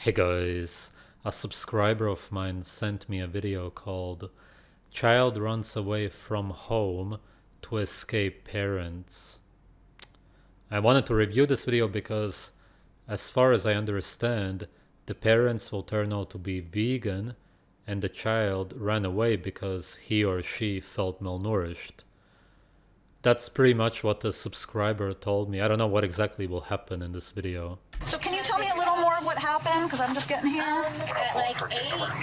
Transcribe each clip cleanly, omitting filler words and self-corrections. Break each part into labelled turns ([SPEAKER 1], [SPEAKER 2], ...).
[SPEAKER 1] Hey guys, a subscriber of mine sent me a video called Child Runs Away from Home to Escape Parents. I wanted to review this video because, as far as I understand, the parents will turn out to be vegan and the child ran away because he or she felt malnourished. That's pretty much what the subscriber told me. I don't know what exactly will happen in this video.
[SPEAKER 2] So can you tell me a little more of what happened? Because I'm just getting here.
[SPEAKER 3] At like 8,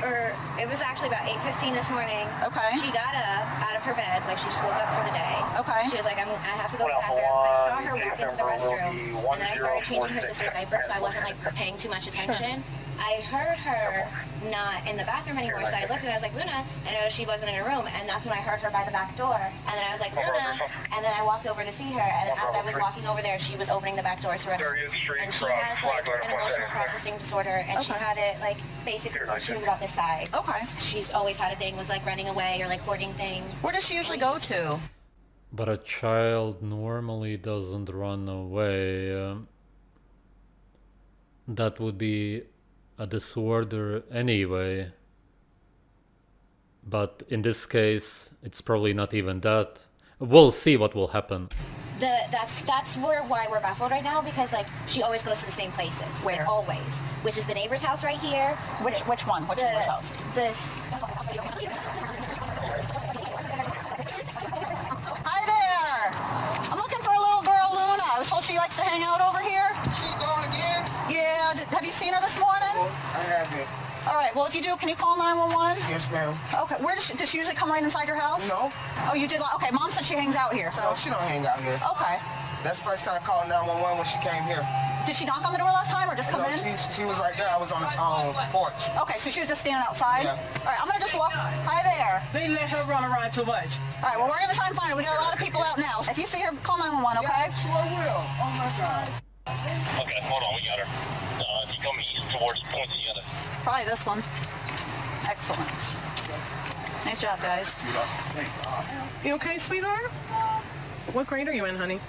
[SPEAKER 3] or it was actually about 8:15 this morning.
[SPEAKER 2] Okay.
[SPEAKER 3] She got up out of her bed, like she just woke up for the day.
[SPEAKER 2] Okay.
[SPEAKER 3] She was like, I have to go to the bathroom. I saw her walk into the restroom, and then I started changing her sister's diaper, so I wasn't like paying too much attention. Sure. I heard her not in the bathroom anymore, so I looked and I was like, Luna, and I noticed she wasn't in her room, and that's when I heard her by the back door. And then I was like, Luna, and then I walked over to see her, and then as I was walking over there, she was opening the back door to run out. And she has like an emotional processing disorder, and she's had it like basically since she was about this size.
[SPEAKER 2] Okay.
[SPEAKER 3] She's always had a thing with like running away or like hoarding things.
[SPEAKER 2] Where does she usually go to?
[SPEAKER 1] But a child normally doesn't run away. That would be a disorder anyway. But in this case, it's probably not even that. We'll see what will happen.
[SPEAKER 3] That's why we're baffled right now, because like she always goes to the same places.
[SPEAKER 2] Where?
[SPEAKER 3] Like, always. Which is the neighbor's house right here.
[SPEAKER 2] Which one? Which neighbor's house? Hi there! I'm looking for a little girl, Luna. I was told she likes to hang out over here.
[SPEAKER 4] She gone again?
[SPEAKER 2] Yeah, have you seen her this morning?
[SPEAKER 4] I haven't.
[SPEAKER 2] All right, well, if you do, can you call 911?
[SPEAKER 4] Yes, ma'am.
[SPEAKER 2] Okay, where does she usually come right inside your house?
[SPEAKER 4] No.
[SPEAKER 2] Oh, you did? Okay, Mom said she hangs out here, so.
[SPEAKER 4] No, she don't hang out here.
[SPEAKER 2] Okay.
[SPEAKER 4] That's the first time calling 911 when she came here.
[SPEAKER 2] Did she knock on the door last time or just come
[SPEAKER 4] No,
[SPEAKER 2] in?
[SPEAKER 4] she was right there. I was on the porch.
[SPEAKER 2] Okay, so she was just standing outside?
[SPEAKER 4] Yeah.
[SPEAKER 2] All right, I'm going to just walk. Hi there.
[SPEAKER 5] They let her run around too much.
[SPEAKER 2] All right, well, we're going to try and find her. We got a lot of people out now. If you see her, call 911, okay?
[SPEAKER 4] Yeah, sure will. Oh, my God.
[SPEAKER 6] Okay, hold on, we got her. She coming east towards pointing together.
[SPEAKER 2] Probably this one. Excellent. Nice job, guys.
[SPEAKER 5] You okay, sweetheart? What grade are you in, honey?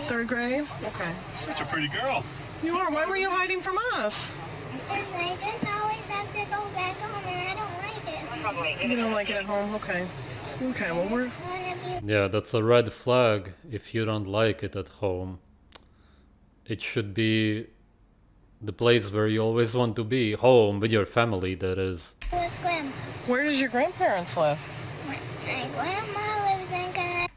[SPEAKER 5] Third grade. Okay.
[SPEAKER 6] Such a pretty girl.
[SPEAKER 5] You are. Why were you hiding from us?
[SPEAKER 7] Because I just always have to go back home and I don't like it.
[SPEAKER 5] You don't like it at home? Okay. Okay, well, we're...
[SPEAKER 1] Yeah, that's a red flag if you don't like it at home. It should be the place where you always want to be, home with your family, that is.
[SPEAKER 7] With Grandma.
[SPEAKER 5] Where does your grandparents live?
[SPEAKER 7] My grandma lives in Connecticut.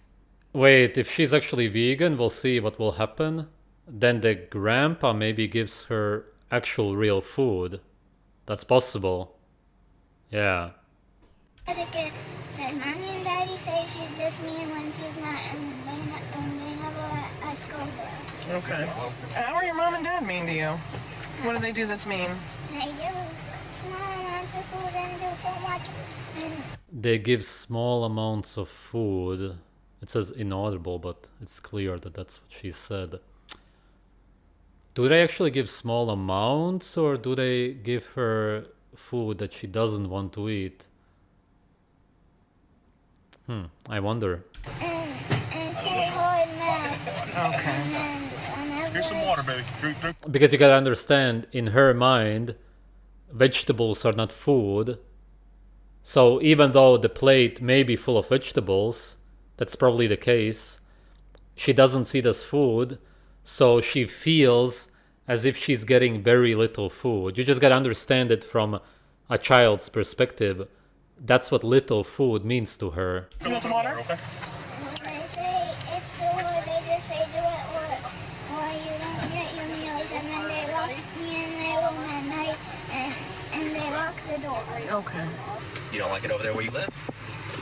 [SPEAKER 1] Wait, if she's actually vegan, we'll see what will happen. Then the grandpa maybe gives her actual real food. That's possible. Yeah.
[SPEAKER 7] That Mommy and Daddy say she's just mean when she's not, and they never let us go there.
[SPEAKER 5] Okay. How are your mom and dad mean to you? What do they do that's mean?
[SPEAKER 7] They give small amounts of food and do too much. And
[SPEAKER 1] They give small amounts of food. It says inaudible, but it's clear that that's what she said. Do they actually give small amounts, or do they give her food that she doesn't want to eat? I wonder.
[SPEAKER 7] and she's holding that.
[SPEAKER 5] Okay.
[SPEAKER 7] And whenever
[SPEAKER 6] Here's some water, baby. Drink.
[SPEAKER 1] Because you gotta understand, in her mind, vegetables are not food. So even though the plate may be full of vegetables, that's probably the case, she doesn't see it as food, so she feels as if she's getting very little food. You just gotta understand it from a child's perspective. That's what little food means to her.
[SPEAKER 5] You want some water?
[SPEAKER 6] Okay.
[SPEAKER 7] when they say it's too hard, they just say do it or you don't get your meals. And then they lock me in my room at night and they lock the door.
[SPEAKER 5] Okay.
[SPEAKER 8] You don't like it over there where you live?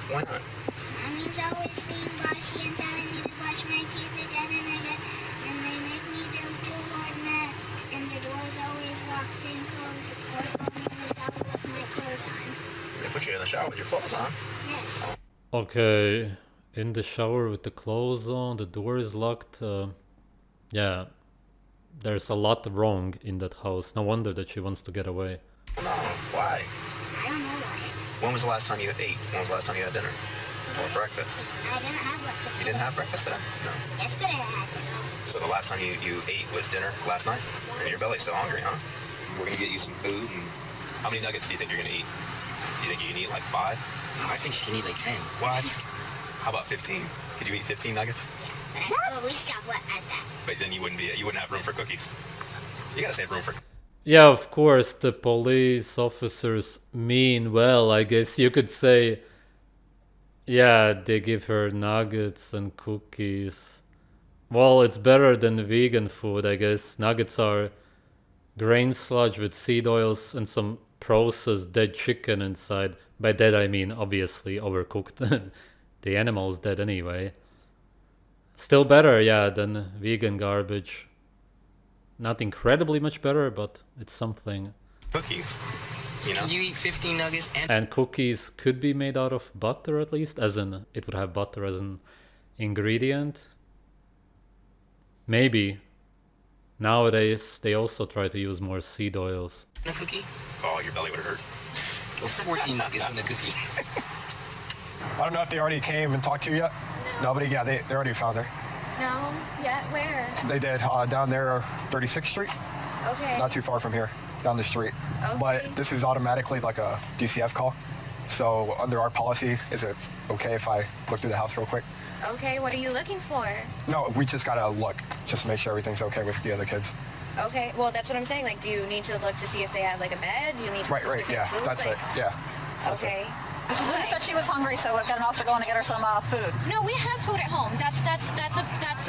[SPEAKER 8] Why not?
[SPEAKER 7] Mommy's always being bossy and telling me to brush my teeth again and again. And they make me do too hard math. And the door's always locked and closed. Or throw me in the shower with my clothes on.
[SPEAKER 8] They put you in the shower with your clothes on.
[SPEAKER 7] Yes.
[SPEAKER 1] Okay, in the shower with the clothes on, the door is locked. Yeah, there's a lot wrong in that house. No wonder that she wants to get away.
[SPEAKER 8] No, why?
[SPEAKER 7] I don't know why.
[SPEAKER 8] When was the last time you ate? When was the last time you had dinner? Or breakfast?
[SPEAKER 7] I didn't have breakfast.
[SPEAKER 8] You didn't have breakfast today? No.
[SPEAKER 7] Yesterday I had dinner.
[SPEAKER 8] So the last time you ate was dinner last night? And your belly's still hungry, huh? We're gonna get you some food. And how many nuggets do you think you're gonna eat? Do you think you can eat like 5?
[SPEAKER 9] No, I think she can eat like 10.
[SPEAKER 8] What? How about 15? Could you eat 15 nuggets?
[SPEAKER 7] But I always stop at that.
[SPEAKER 8] But then you wouldn't have room for cookies. You gotta save room for.
[SPEAKER 1] Yeah, of course, the police officers mean well, I guess you could say. Yeah, they give her nuggets and cookies. Well, it's better than vegan food, I guess. Nuggets are grain sludge with seed oils and some processed dead chicken inside. By dead, I mean obviously overcooked. The animal's dead anyway. Still better, yeah, than vegan garbage. Not incredibly much better, but it's something.
[SPEAKER 8] Cookies. You know?
[SPEAKER 9] Can you eat 15 nuggets
[SPEAKER 1] And cookies could be made out of butter at least, as in it would have butter as an ingredient. Maybe. Nowadays, they also try to use more seed oils.
[SPEAKER 9] a cookie?
[SPEAKER 8] Oh, your belly would hurt.
[SPEAKER 9] Or 14 nuggets in a cookie?
[SPEAKER 10] I don't know if they already came and talked to you yet.
[SPEAKER 3] No.
[SPEAKER 10] Nobody, yeah, they already found her.
[SPEAKER 3] No, yet where?
[SPEAKER 10] They did down there, 36th Street.
[SPEAKER 3] Okay.
[SPEAKER 10] Not too far from here, down the street.
[SPEAKER 3] Okay.
[SPEAKER 10] But this is automatically like a DCF call. So under our policy, is it okay if I look through the house real quick?
[SPEAKER 3] Okay, what are you looking for?
[SPEAKER 10] No, we just gotta look, just to make sure everything's okay with the other kids.
[SPEAKER 3] Okay, well, that's what I'm saying. Like, do you need to look to see if they have, like, a bed? Do you need to
[SPEAKER 10] Right,
[SPEAKER 3] look to see if they
[SPEAKER 10] yeah,
[SPEAKER 3] have food?
[SPEAKER 10] that's
[SPEAKER 3] like,
[SPEAKER 10] it, yeah. That's
[SPEAKER 3] okay.
[SPEAKER 10] it.
[SPEAKER 2] Luna said she was hungry, so we've got an officer going to get her some food.
[SPEAKER 3] No, we have food at home. That's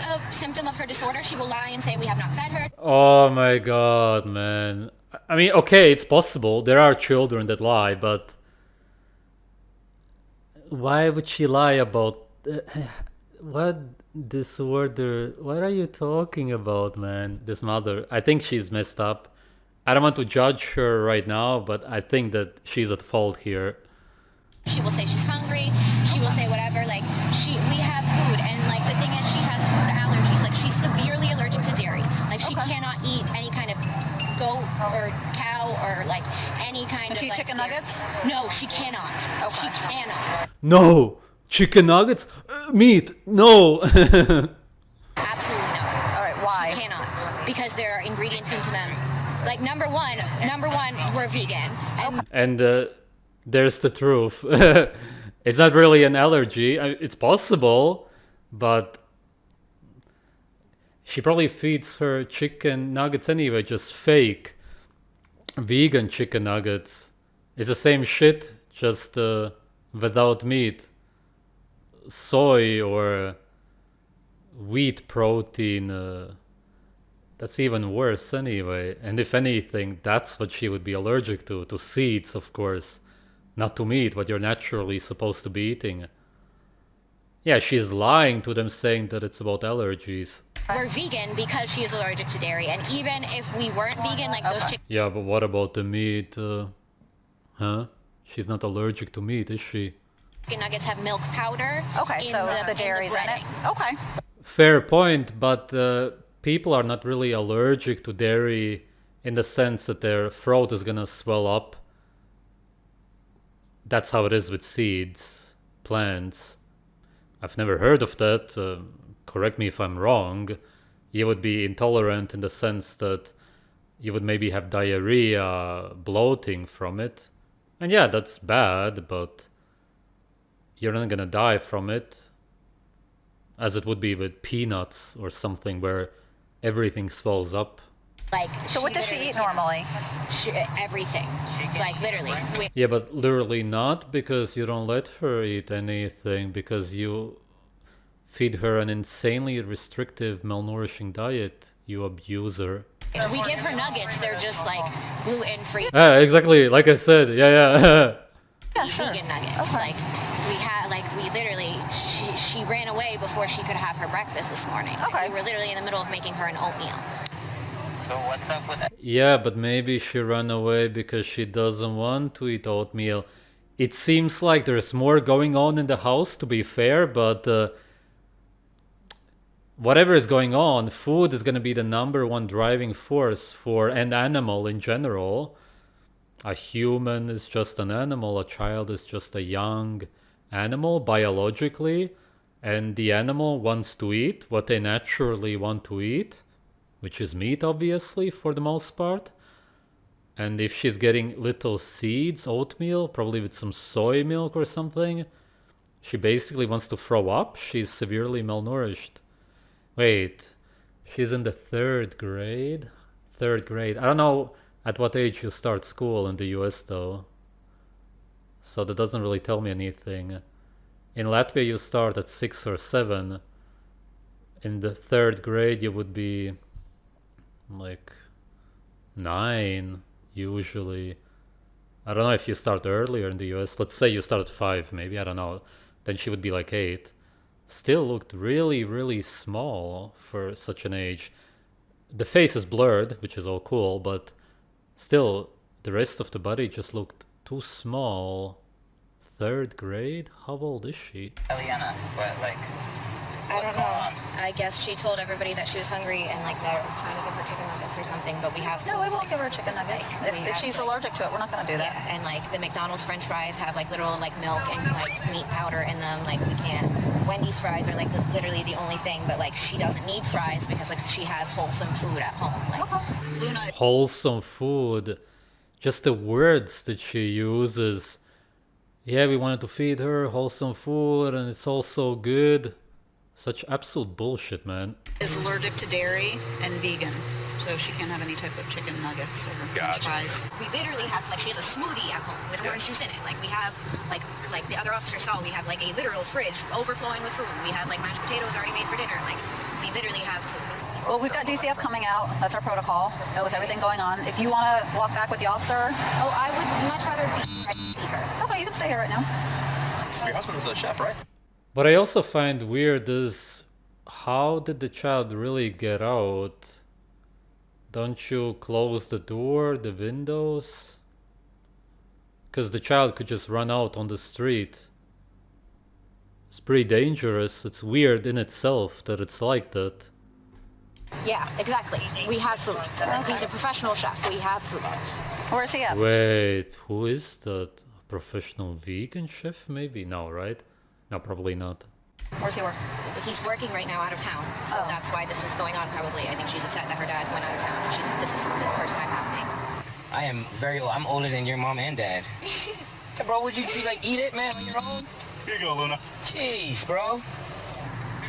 [SPEAKER 3] a symptom of her disorder. She will lie and say we have not fed her.
[SPEAKER 1] Oh my god, man. I mean, okay, it's possible. There are children that lie, but why would she lie about what disorder? What are you talking about, man? This mother, I think she's messed up. I don't want to judge her right now, but I think that she's at fault here.
[SPEAKER 3] She will say she's hungry. She will say whatever. Like, we have food, and like the thing is, she has food allergies. Like, she's severely allergic to dairy. Like, she cannot eat any kind of goat or cow or like any kind
[SPEAKER 2] Can
[SPEAKER 3] of.
[SPEAKER 2] she eat
[SPEAKER 3] like,
[SPEAKER 2] chicken
[SPEAKER 3] dairy.
[SPEAKER 2] nuggets?
[SPEAKER 3] No, she cannot.
[SPEAKER 2] Okay.
[SPEAKER 3] She cannot.
[SPEAKER 1] No! Chicken nuggets? Meat! No!
[SPEAKER 3] Absolutely not.
[SPEAKER 2] All right, why?
[SPEAKER 3] She cannot, because there are ingredients into them. Like number one, we're vegan, and
[SPEAKER 1] And there's the truth. It's not really an allergy. It's possible, but she probably feeds her chicken nuggets anyway, just fake vegan chicken nuggets. It's the same shit, just without meat. Soy or wheat protein, that's even worse anyway. And if anything, that's what she would be allergic to seeds, of course. Not to meat, what you're naturally supposed to be eating. Yeah, she's lying to them saying that it's about allergies.
[SPEAKER 3] we're vegan because she is allergic to dairy. And even if we weren't vegan, like those chicken
[SPEAKER 1] Yeah, but what about the meat? Huh? She's not allergic to meat, is she?
[SPEAKER 3] nuggets have milk powder.
[SPEAKER 2] Okay, so the dairy's in it. Okay.
[SPEAKER 1] Fair point, but people are not really allergic to dairy in the sense that their throat is gonna swell up. That's how it is with seeds, plants. I've never heard of that. Correct me if I'm wrong. You would be intolerant in the sense that you would maybe have diarrhea, bloating from it. And yeah, that's bad, but you're not gonna die from it. As it would be with peanuts or something where everything swells up.
[SPEAKER 3] like.
[SPEAKER 2] So what does she eat normally?
[SPEAKER 3] Everything, like literally.
[SPEAKER 1] Yeah, but literally not, because you don't let her eat anything, because you feed her an insanely restrictive, malnourishing diet, you abuser.
[SPEAKER 3] We give her nuggets. They're just like gluten-free.
[SPEAKER 1] Yeah, exactly. Like I said, yeah.
[SPEAKER 2] Yeah, sure.
[SPEAKER 3] Vegan nuggets.
[SPEAKER 2] Okay.
[SPEAKER 3] Like we literally, she ran away before she could have her breakfast this morning.
[SPEAKER 2] Okay.
[SPEAKER 3] We were literally in the middle of making her an oatmeal.
[SPEAKER 9] So what's up with that?
[SPEAKER 1] Yeah, but maybe she ran away because she doesn't want to eat oatmeal. It seems like there's more going on in the house, to be fair, but whatever is going on, food is going to be the #1 driving force for an animal in general. A human is just an animal, a child is just a young animal biologically, and the animal wants to eat what they naturally want to eat, which is meat, obviously, for the most part. And if she's getting little seeds, oatmeal, probably with some soy milk or something, she basically wants to throw up. She's severely malnourished. Wait, she's in the 3rd grade? 3rd grade. I don't know at what age you start school in the US though. So that doesn't really tell me anything. In Latvia you start at 6 or 7. In the 3rd grade you would be like 9 usually. I don't know if you start earlier in the US. Let's say you start at 5 maybe, I don't know. Then she would be like 8. Still looked really, really small for such an age. The face is blurred, which is all cool, but still the rest of the body just looked too small. 3rd grade? How old is she?
[SPEAKER 9] Eliana, but like,
[SPEAKER 3] I don't know. I guess she told everybody that she was hungry and like they're trying to give her chicken nuggets or something, but we have
[SPEAKER 2] No, we won't give her chicken nuggets. If she's allergic to it, we're not going to do that.
[SPEAKER 3] Yeah, and like the McDonald's French fries have like literal like milk and like meat powder in them. Like we can't. Wendy's fries are like literally the only thing, but like she doesn't need fries because like she has wholesome food at home. Like
[SPEAKER 2] Luna.
[SPEAKER 1] Wholesome food. Just the words that she uses. Yeah, we wanted to feed her wholesome food and it's all so good. Such absolute bullshit, man.
[SPEAKER 2] Is allergic to dairy and vegan, so she can't have any type of chicken nuggets or French fries.
[SPEAKER 3] we literally have like she has a smoothie at home with orange juice in it. Like we have like the other officer saw, we have like a literal fridge overflowing with food. We have like mashed potatoes already made for dinner. Like we literally have food.
[SPEAKER 2] Well, we've got DCF coming out. That's our protocol with everything going on. If you want to walk back with the officer.
[SPEAKER 3] Oh, I would much rather be right to see her.
[SPEAKER 2] Okay, you can stay here right now.
[SPEAKER 8] Your husband's a chef, right?
[SPEAKER 1] What I also find weird is, how did the child really get out? Don't you close the door, the windows? Because the child could just run out on the street. It's pretty dangerous. It's weird in itself that it's like that.
[SPEAKER 3] Yeah, exactly. We have food. He's a professional chef. We have food.
[SPEAKER 2] Where's he at?
[SPEAKER 1] Wait, who is that? A professional vegan chef? Maybe? No, right? No, probably not.
[SPEAKER 2] Where's he work?
[SPEAKER 3] He's working right now out of town, so that's why this is going on probably. I think she's upset that her dad went out of town. This is the first time happening.
[SPEAKER 9] I am very old. I'm older than your mom and dad. Hey, bro, would you like eat it, man, on your own?
[SPEAKER 6] Here you go, Luna.
[SPEAKER 9] Jeez, bro.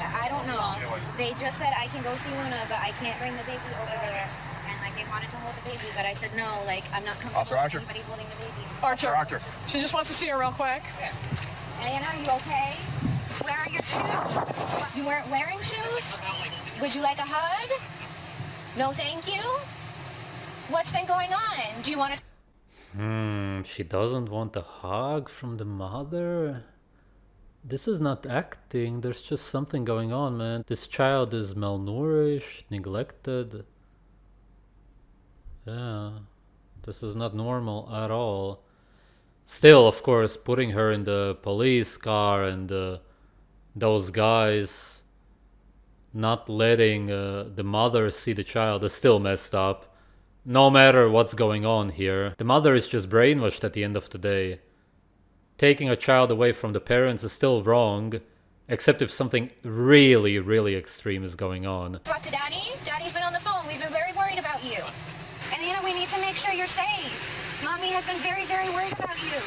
[SPEAKER 3] I don't know. They just said I can go see Luna, but I can't bring the baby over there. And like they wanted to hold the baby, but I said no. Like I'm not comfortable with anybody holding the baby.
[SPEAKER 5] Archer. She just wants to see her real quick.
[SPEAKER 3] Diana, are you okay? Where are your shoes? You weren't wearing shoes? Would you like a hug? No, thank you. What's been going on? Do you want to?
[SPEAKER 1] She doesn't want a hug from the mother? This is not acting, there's just something going on, man. This child is malnourished, neglected. Yeah, this is not normal at all. Still, of course, putting her in the police car and those guys not letting the mother see the child is still messed up. No matter what's going on here. The mother is just brainwashed at the end of the day. Taking a child away from the parents is still wrong, except if something really, really extreme is going on.
[SPEAKER 3] Talk to Daddy? Daddy's been on the phone. We've been very worried about you. And Anna, we need to make sure you're safe. Mommy has been very, very worried about you.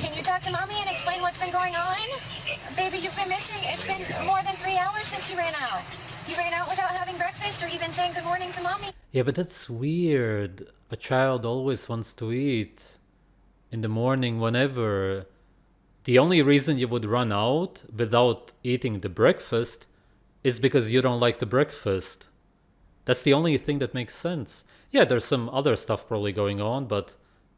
[SPEAKER 3] Can you talk to Mommy and explain what's been going on? Baby, you've been missing. It's been more than 3 hours since you ran out. You ran out without having breakfast or even saying good morning to Mommy.
[SPEAKER 1] Yeah, but that's weird. A child always wants to eat. In the morning, whenever. The only reason you would run out without eating the breakfast is because you don't like the breakfast. That's the only thing that makes sense. Yeah, there's some other stuff probably going on, but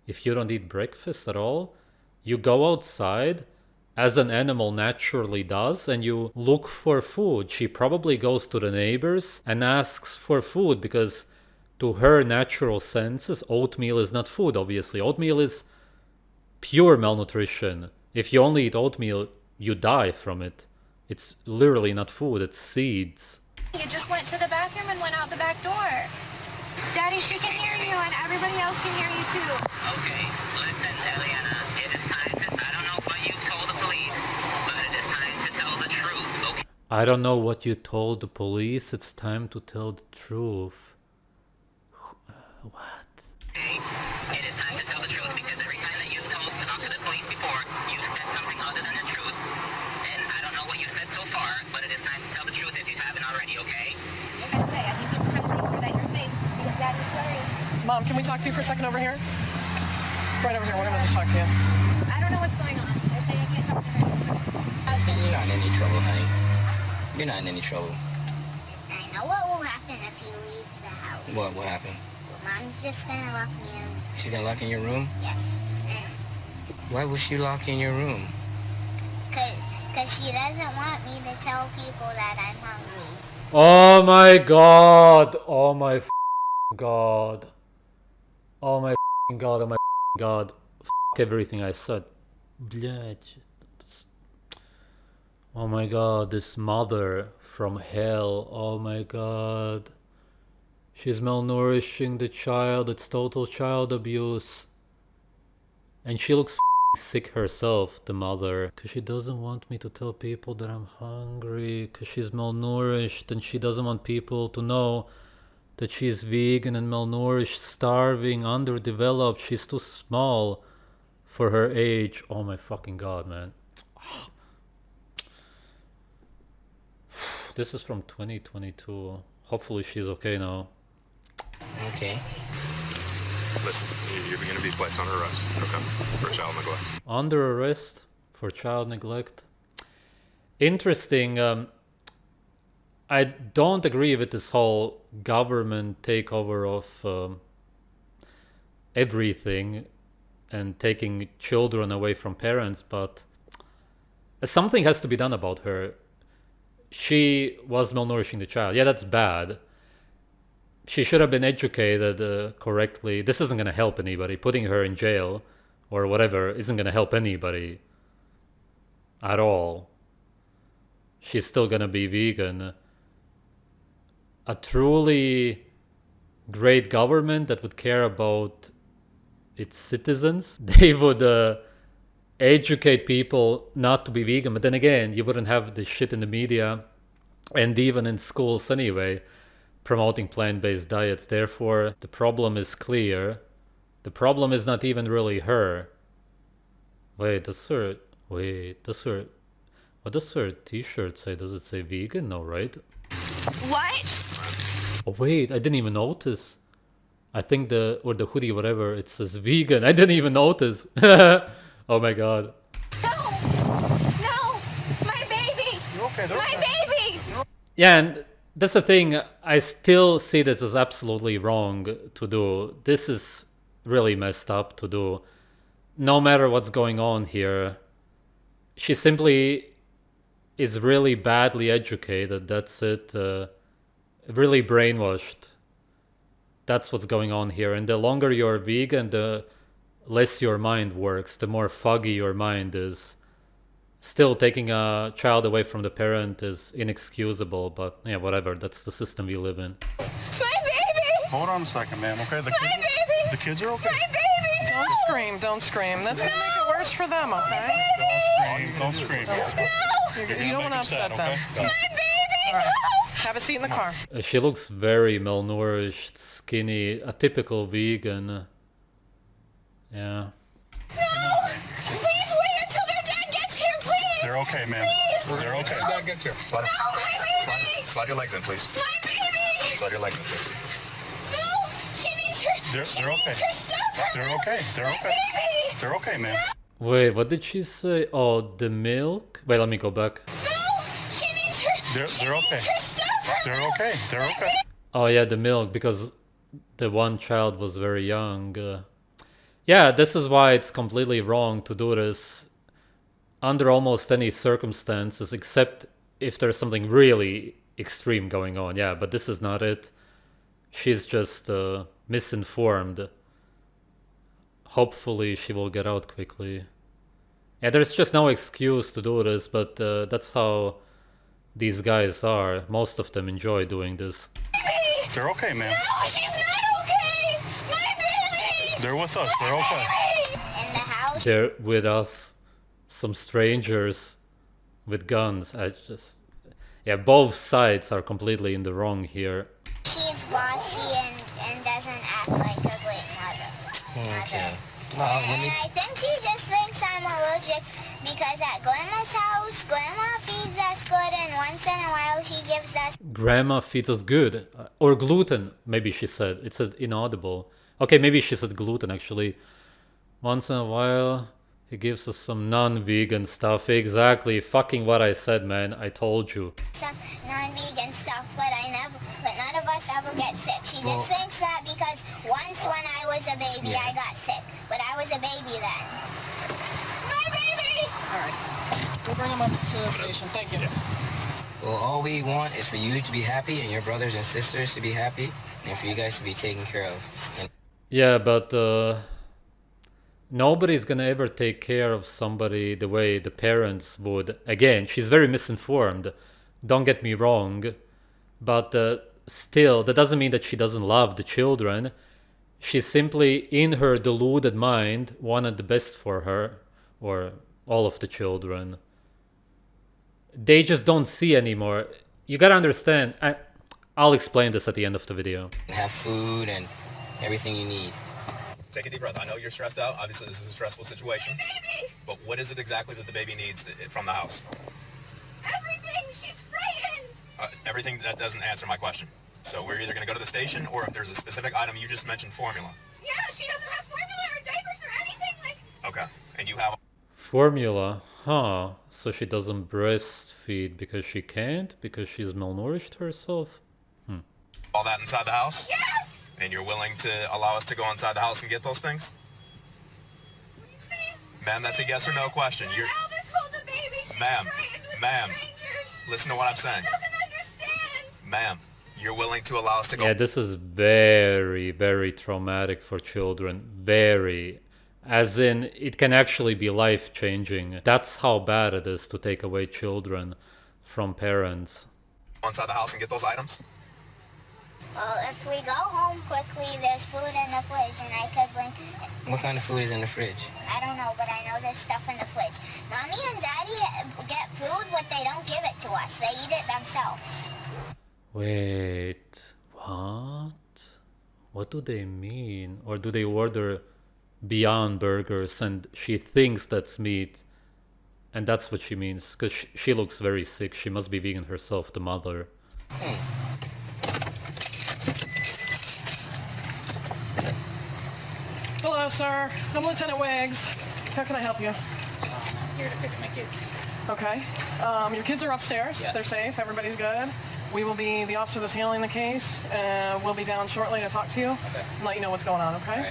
[SPEAKER 1] if you don't eat breakfast at all, you go outside, as an animal naturally does, and you look for food. She probably goes to the neighbors and asks for food because to her natural senses, oatmeal is not food, obviously. Oatmeal is pure malnutrition. If you only eat oatmeal, you die from it. It's literally not food, it's seeds.
[SPEAKER 3] You just went to the bathroom and went out the back door. Daddy, she can hear you and everybody else can hear you too.
[SPEAKER 9] Okay, listen, Eliana. It is time to. I don't know what you told the police, but it is time to tell the truth, okay?
[SPEAKER 1] I don't know what you told the police, it's time to tell the truth. What?
[SPEAKER 9] Okay, the truth, because every time that you've talked to the police before, you've said something other than the truth. And I don't know what you've said so far, but it is time to tell the truth if you haven't already, okay?
[SPEAKER 3] I think he's trying to make sure that you're safe because Daddy's worried.
[SPEAKER 5] Mom, can we talk to you for a second over here? Right over here. We're gonna just talk to you.
[SPEAKER 3] I don't know what's going on. They're saying I can't talk to her.
[SPEAKER 11] You're not in any trouble, honey. You're not in any trouble.
[SPEAKER 7] I know what will happen if you leave the house.
[SPEAKER 11] What will happen?
[SPEAKER 7] Well, Mom's just gonna lock me in.
[SPEAKER 11] She's gonna lock in your room?
[SPEAKER 7] Yes.
[SPEAKER 11] Why would she lock in your room?
[SPEAKER 7] Because she doesn't want me to tell people that I'm hungry.
[SPEAKER 1] Oh my god. Oh my god. Oh my god. Oh my god. Everything I said. Блядь. Oh my god, this mother from hell. Oh my god. She's malnourishing the child. It's total child abuse. And she looks sick herself, the mother. Because she doesn't want me to tell people that I'm hungry. Because she's malnourished and she doesn't want people to know that she's vegan and malnourished, starving, underdeveloped. She's too small for her age. Oh my fucking god, man. This is from 2022. Hopefully she's okay now.
[SPEAKER 11] Okay.
[SPEAKER 8] Listen, you're going to be placed under arrest, okay, for child neglect.
[SPEAKER 1] Under arrest for child neglect. Interesting. I don't agree with this whole government takeover of everything and taking children away from parents, but something has to be done about her. She was malnourishing the child. Yeah, that's bad. She should have been educated correctly. This isn't going to help anybody. Putting her in jail or whatever isn't going to help anybody at all. She's still going to be vegan. A truly great government that would care about its citizens, they would educate people not to be vegan. But then again, you wouldn't have this shit in the media and even in schools anyway, promoting plant-based diets. Therefore, the problem is clear. The problem is not even really her. What does her t-shirt say? Does it say vegan? No, right?
[SPEAKER 3] What?
[SPEAKER 1] Oh wait, I didn't even notice. I think the hoodie, whatever, it says vegan. I didn't even notice. Oh my god.
[SPEAKER 3] No! No! My baby! My baby!
[SPEAKER 1] Yeah, and that's the thing. I still see this as absolutely wrong to do. This is really messed up to do. No matter what's going on here, she simply is really badly educated. That's it. Really brainwashed. That's what's going on here. And the longer you're vegan, the less your mind works, the more foggy your mind is. Still, taking a child away from the parent is inexcusable, but yeah, whatever. That's the system we live in.
[SPEAKER 3] My baby!
[SPEAKER 12] Hold on a second, ma'am, okay?
[SPEAKER 3] My baby!
[SPEAKER 12] The kids are okay.
[SPEAKER 3] My baby!
[SPEAKER 5] Don't scream, don't scream. That's gonna make it worse for them, okay?
[SPEAKER 12] Don't scream.
[SPEAKER 5] You don't want to upset them.
[SPEAKER 3] My baby!
[SPEAKER 5] All right. Have a seat in the car.
[SPEAKER 1] She looks very malnourished, skinny, a typical vegan. Yeah.
[SPEAKER 3] No! Please wait until their dad gets here, please!
[SPEAKER 12] They're okay, ma'am.
[SPEAKER 3] Please!
[SPEAKER 12] They're okay.
[SPEAKER 8] Dad gets here.
[SPEAKER 3] No, my baby!
[SPEAKER 8] Slide your legs in, please.
[SPEAKER 3] My baby!
[SPEAKER 8] Slide your legs in, please.
[SPEAKER 3] No! She needs her.
[SPEAKER 12] They're okay.
[SPEAKER 3] Needs her stuff.
[SPEAKER 12] They're okay. They're
[SPEAKER 3] My
[SPEAKER 12] okay.
[SPEAKER 3] baby!
[SPEAKER 12] They're okay, ma'am.
[SPEAKER 1] Wait, what did she say? Oh, the milk? Wait, let me go back.
[SPEAKER 3] No! She needs her.
[SPEAKER 12] They're okay.
[SPEAKER 3] Needs her stuff.
[SPEAKER 12] They're okay. They're okay.
[SPEAKER 1] Oh yeah, the milk, because the one child was very young. Yeah, this is why it's completely wrong to do this under almost any circumstances, except if there's something really extreme going on. Yeah, but this is not it. She's just misinformed. Hopefully she will get out quickly. Yeah, there's just no excuse to do this, but that's how these guys are. Most of them enjoy doing this.
[SPEAKER 12] They're okay, ma'am.
[SPEAKER 3] No, she's not okay! My baby!
[SPEAKER 12] They're with us. They're okay.
[SPEAKER 7] In the house,
[SPEAKER 1] They're with us. Some strangers with guns. Yeah, both sides are completely in the wrong here.
[SPEAKER 7] she's bossy and doesn't act like a great mother.
[SPEAKER 11] Okay. me...
[SPEAKER 7] I think she just thinks I'm allergic because at Grandma's house, Grandma feeds us good, and once in a while she gives us...
[SPEAKER 1] Grandma feeds us good. Or gluten, maybe she said. It said inaudible. Okay, maybe she said gluten, actually. Once in a while, he gives us some non-vegan stuff. Exactly. Fucking what I said, man. I told you.
[SPEAKER 7] Some non-vegan stuff, but none of us ever get sick. She just thinks that because once when I was a baby, I got sick. But I was a baby then.
[SPEAKER 2] My baby!
[SPEAKER 5] All right. We'll bring him up to the station. Thank you.
[SPEAKER 11] Well, all we want is for you to be happy and your brothers and sisters to be happy and for you guys to be taken care of. And
[SPEAKER 1] yeah, but nobody's gonna ever take care of somebody the way the parents would. Again, she's very misinformed. Don't get me wrong. But still, that doesn't mean that she doesn't love the children. She simply, in her deluded mind, wanted the best for her, or all of the children. They just don't see anymore. You gotta understand. I'll explain this at the end of the video.
[SPEAKER 11] have food and everything you need.
[SPEAKER 8] Take a deep breath. I know you're stressed out. Obviously, this is a stressful situation.
[SPEAKER 2] Baby!
[SPEAKER 8] But what is it exactly that the baby needs from the house?
[SPEAKER 2] Everything! She's frightened!
[SPEAKER 8] Everything that doesn't answer my question. So we're either going to go to the station, or if there's a specific item, you just mentioned formula.
[SPEAKER 2] Yeah, she doesn't have formula or diapers or anything, like...
[SPEAKER 8] Okay. And you have...
[SPEAKER 1] Formula, huh? So she doesn't breastfeed because she can't? Because she's malnourished herself?
[SPEAKER 8] all that inside the house?
[SPEAKER 2] Yes!
[SPEAKER 8] And you're willing to allow us to go inside the house and get those things? Ma'am, that's a yes or no question. You're... Ma'am, listen to what I'm saying. Ma'am, you're willing to allow us to go...
[SPEAKER 1] Yeah, this is very, very traumatic for children. Very. As in, it can actually be life-changing. That's how bad it is to take away children from parents.
[SPEAKER 8] Inside the house and get those items?
[SPEAKER 7] Well, if we go home quickly, there's food in the fridge, and I could bring...
[SPEAKER 11] What kind of food is in the fridge?
[SPEAKER 7] I don't know, but I know there's stuff in the fridge. Mommy and Daddy get food, but they don't give it to us. They eat it themselves.
[SPEAKER 1] Wait, what? What do they mean? Or do they order Beyond Burgers and she thinks that's meat? And that's what she means, because she looks very sick. She must be vegan herself, the mother.
[SPEAKER 5] Hello, sir. I'm Lieutenant Wiggs. How can I help you?
[SPEAKER 13] I'm here to pick up my kids.
[SPEAKER 5] Okay. Your kids are upstairs.
[SPEAKER 13] Yeah.
[SPEAKER 5] They're safe. Everybody's good. We will be the officer that's handling the case. We'll be down shortly to talk to you and let you know what's going on, okay?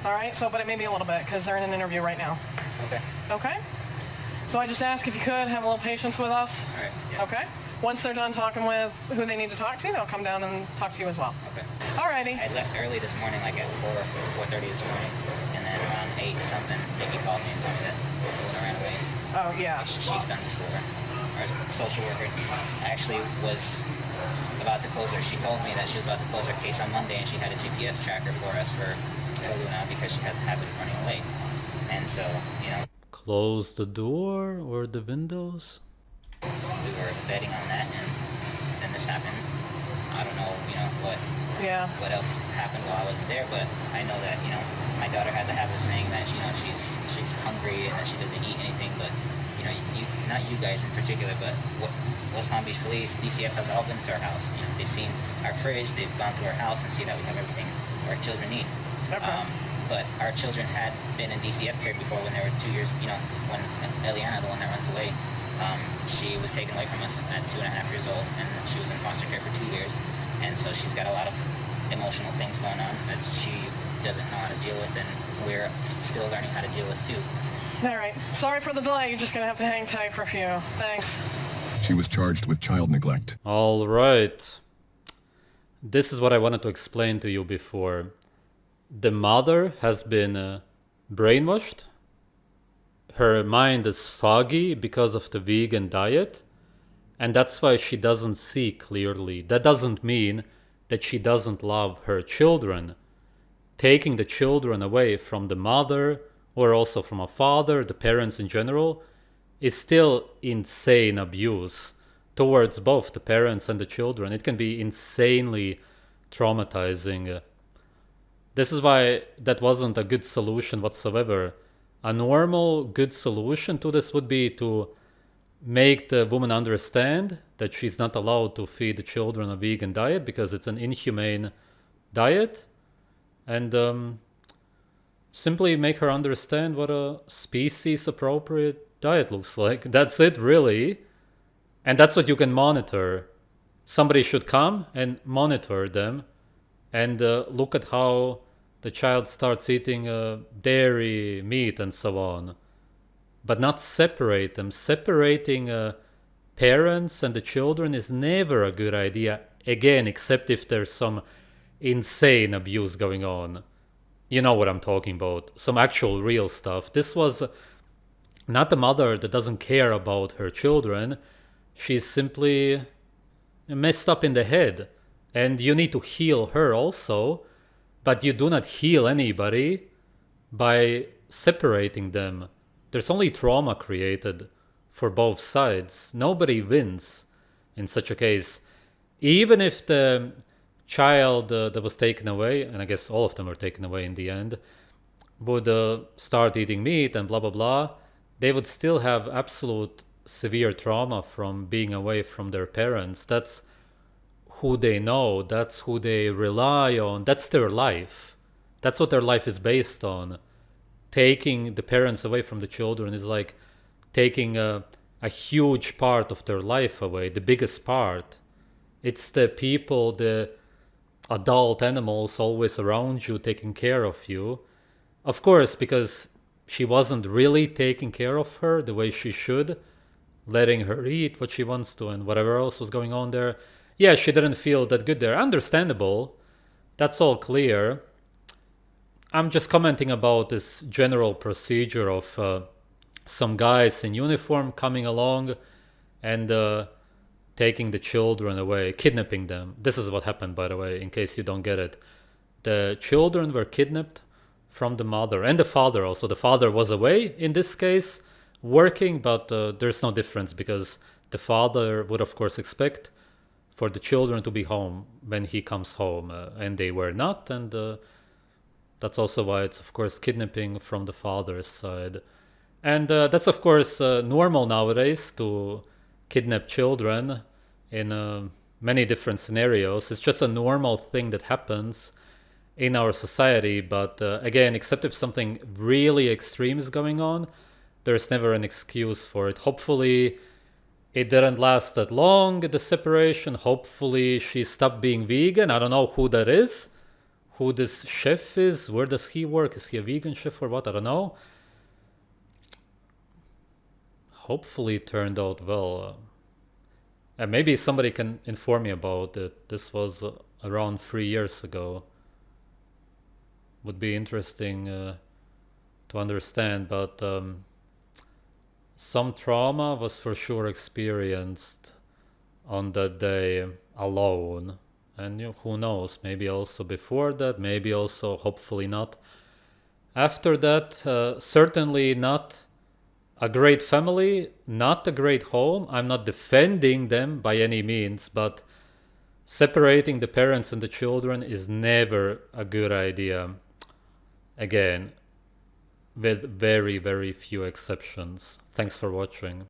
[SPEAKER 5] All right. So, but it may be a little bit because they're in an interview right now.
[SPEAKER 13] Okay.
[SPEAKER 5] Okay? So I just ask if you could have a little patience with us.
[SPEAKER 13] All right. Yeah.
[SPEAKER 5] Okay? Once they're done talking with who they need to talk to, they'll come down and talk to you as well.
[SPEAKER 13] Okay.
[SPEAKER 5] Alrighty.
[SPEAKER 13] I left early this morning, like at 4 or 4:30 this morning, and then around 8 something, Nikki called me and told me that Luna ran away.
[SPEAKER 5] Oh yeah.
[SPEAKER 13] She's done before. Our social worker actually was about to close her. She told me that she was about to close her case on Monday, and she had a GPS tracker for us for Luna because she has a habit of running away. And so, you know.
[SPEAKER 1] Close the door or the windows?
[SPEAKER 13] We were betting on that, and then this happened. I don't know, you know, what else happened while I wasn't there, but I know that, you know, my daughter has a habit of saying that, you know, she's hungry and that she doesn't eat anything, but, you know, not you guys in particular, but West Palm Beach Police, DCF has all been to our house. You know, they've seen our fridge, they've gone through our house and see that we have everything our children need.
[SPEAKER 5] Okay.
[SPEAKER 13] But our children had been in DCF care before when they were 2 years, you know, when Eliana, the one that runs away, she was taken away from us at 2.5 years old, and she was in foster care for 2 years. And so she's got a lot of emotional things going on that she doesn't know how to deal with, and we're still learning how to deal with too.
[SPEAKER 5] All right. Sorry for the delay. You're just going to have to hang tight for a few. Thanks.
[SPEAKER 14] She was charged with child neglect.
[SPEAKER 1] All right. This is what I wanted to explain to you before. The mother has been brainwashed. Her mind is foggy because of the vegan diet. And that's why she doesn't see clearly. That doesn't mean that she doesn't love her children. Taking the children away from the mother or also from a father, the parents in general, is still insane abuse towards both the parents and the children. It can be insanely traumatizing. This is why that wasn't a good solution whatsoever. A normal good solution to this would be to make the woman understand that she's not allowed to feed the children a vegan diet because it's an inhumane diet, and simply make her understand what a species appropriate diet looks like. That's it, really. And that's what you can monitor. Somebody should come and monitor them and look at how the child starts eating dairy, meat, and so on. But not separate them. Separating parents and the children is never a good idea. Again, except if there's some insane abuse going on. You know what I'm talking about. Some actual real stuff. This was not a mother that doesn't care about her children. She's simply messed up in the head. And you need to heal her also. But you do not heal anybody by separating them. There's only trauma created for both sides. Nobody wins in such a case. Even if the child that was taken away, and I guess all of them were taken away in the end, would start eating meat and blah, blah, blah, they would still have absolute severe trauma from being away from their parents. That's who they know. That's who they rely on. That's their life. That's what their life is based on. Taking the parents away from the children is like taking a huge part of their life away, the biggest part. It's the people, the adult animals always around you, taking care of you. Of course, because she wasn't really taking care of her the way she should, letting her eat what she wants to and whatever else was going on there. Yeah, she didn't feel that good there. Understandable. That's all clear. I'm just commenting about this general procedure of some guys in uniform coming along and taking the children away, kidnapping them. This is what happened, by the way, in case you don't get it. The children were kidnapped from the mother and the father also. The father was away in this case, working, but there's no difference because the father would, of course, expect for the children to be home when he comes home, and they were not, and that's also why it's, of course, kidnapping from the father's side. And that's, of course, normal nowadays to kidnap children in many different scenarios. It's just a normal thing that happens in our society. But again, except if something really extreme is going on, there's never an excuse for it. Hopefully, it didn't last that long, the separation. Hopefully, she stopped being vegan. I don't know who that is. Who this chef is, where does he work? Is he a vegan chef or what? I don't know. Hopefully it turned out well. And maybe somebody can inform me about it. This was around 3 years ago. Would be interesting to understand, but some trauma was for sure experienced on that day alone. And who knows, maybe also before that, maybe also, hopefully not. After that, certainly not a great family, not a great home. I'm not defending them by any means, but separating the parents and the children is never a good idea. Again, with very, very few exceptions. Thanks for watching.